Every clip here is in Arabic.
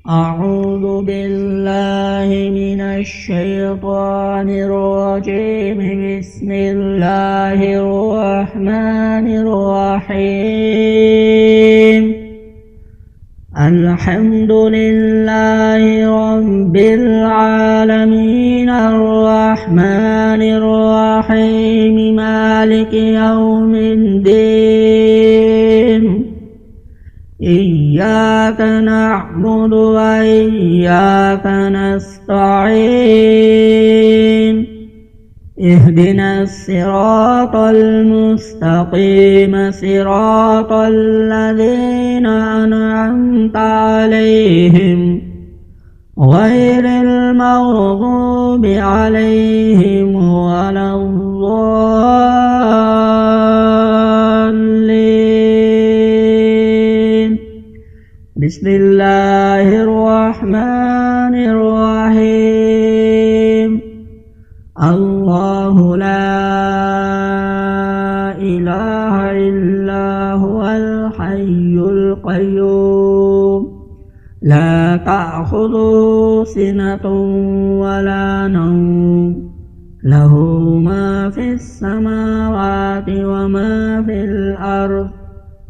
أعوذ بالله من الشيطان الرجيم. بسم الله الرحمن الرحيم. الحمد لله رب العالمين الرحمن الرحيم مالك يوم الدين. إياك نعبد وإياك نستعين. اهدنا الصراط المستقيم صراط الذين أنعمت عليهم غير المغضوب عليهم ولا الضالين. بسم الله الرحمن الرحيم. الله لا إله إلا هو الحي القيوم لا تأخذه سنة ولا نوم له ما في السماوات وما في الأرض.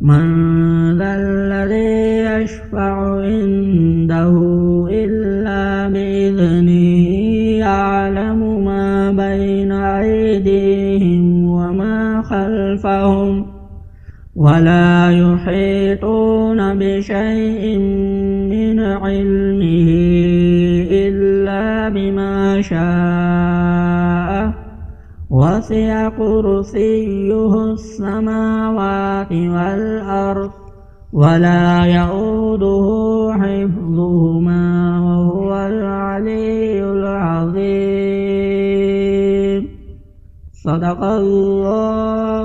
من ذا الذي يشفع عنده إلا بإذنه يعلم ما بين أيديهم وما خلفهم ولا يحيطون بشيء من علمه إلا بما شاء. وسع كرسيه السماوات والأرض ولا يؤوده حفظهما وهو العلي العظيم. صدق الله